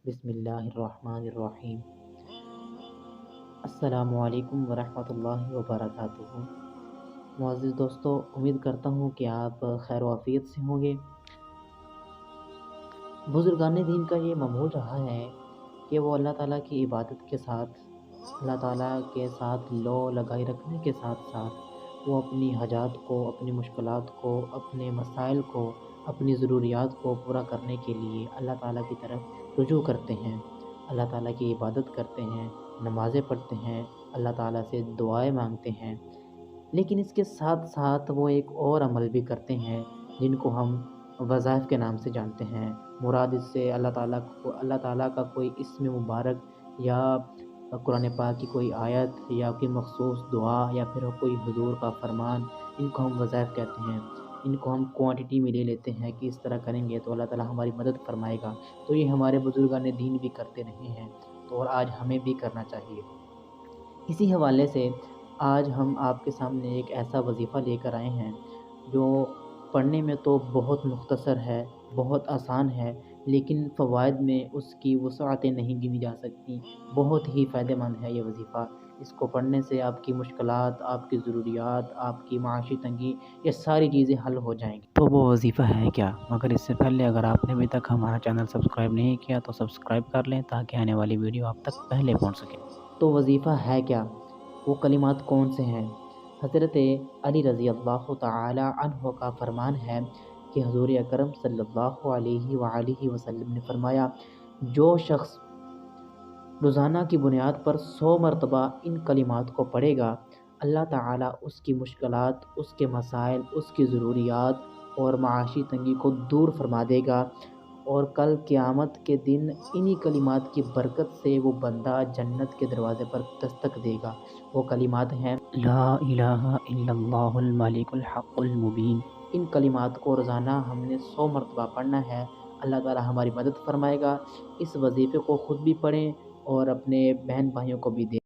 بسم اللہ الرحمن الرحیم۔ السلام علیکم ورحمۃ اللہ وبرکاتہ۔ معزز دوستو، امید کرتا ہوں کہ آپ خیر و عافیت سے ہوں گے۔ بزرگان دین کا یہ معمول رہا ہے کہ وہ اللہ تعالیٰ کی عبادت کے ساتھ، اللہ تعالیٰ کے ساتھ لو لگائی رکھنے کے ساتھ ساتھ وہ اپنی حاجات کو، اپنی مشکلات کو، اپنے مسائل کو، اپنی ضروریات کو پورا کرنے کے لیے اللہ تعالیٰ کی طرف رجوع کرتے ہیں، اللہ تعالیٰ کی عبادت کرتے ہیں، نمازیں پڑھتے ہیں، اللہ تعالیٰ سے دعائیں مانگتے ہیں۔ لیکن اس کے ساتھ ساتھ وہ ایک اور عمل بھی کرتے ہیں جن کو ہم وظائف کے نام سے جانتے ہیں۔ مراد اس سے اللہ تعالیٰ کا کوئی اسم مبارک یا قرآن پاک کی کوئی آیت یا کوئی مخصوص دعا یا پھر کوئی حضور کا فرمان، ان کو ہم وظائف کہتے ہیں۔ ان کو ہم کوانٹٹی میں لے لیتے ہیں کہ اس طرح کریں گے تو اللہ تعالیٰ ہماری مدد فرمائے گا۔ تو یہ ہمارے بزرگان دین بھی کرتے رہے ہیں، تو اور آج ہمیں بھی کرنا چاہیے۔ اسی حوالے سے آج ہم آپ کے سامنے ایک ایسا وظیفہ لے کر آئے ہیں جو پڑھنے میں تو بہت مختصر ہے، بہت آسان ہے، لیکن فوائد میں اس کی وسعتیں نہیں گنی جا سکتی۔ بہت ہی فائدہ مند ہے یہ وظیفہ۔ اس کو پڑھنے سے آپ کی مشکلات، آپ کی ضروریات، آپ کی معاشی تنگی، یہ ساری چیزیں حل ہو جائیں گی۔ تو وہ وظیفہ ہے کیا؟ مگر اس سے پہلے اگر آپ نے ابھی تک ہمارا چینل سبسکرائب نہیں کیا تو سبسکرائب کر لیں تاکہ آنے والی ویڈیو آپ تک پہلے پہنچ سکے۔ تو وظیفہ ہے کیا؟ وہ کلمات کون سے ہیں؟ حضرت علی رضی اللہ تعالی عنہ کا فرمان ہے کہ حضور اکرم صلی اللہ علیہ وآلہ وسلم نے فرمایا، جو شخص روزانہ کی بنیاد پر 100 مرتبہ ان کلمات کو پڑھے گا، اللہ تعالیٰ اس کی مشکلات، اس کے مسائل، اس کی ضروریات اور معاشی تنگی کو دور فرما دے گا، اور کل قیامت کے دن انہی کلمات کی برکت سے وہ بندہ جنت کے دروازے پر دستک دے گا۔ وہ کلمات ہیں لا الہ الا اللہ الملک الحق المبین۔ ان کلمات کو روزانہ ہم نے 100 مرتبہ پڑھنا ہے، اللہ تعالیٰ ہماری مدد فرمائے گا۔ اس وظیفے کو خود بھی پڑھیں اور اپنے بہن بھائیوں کو بھی دیں۔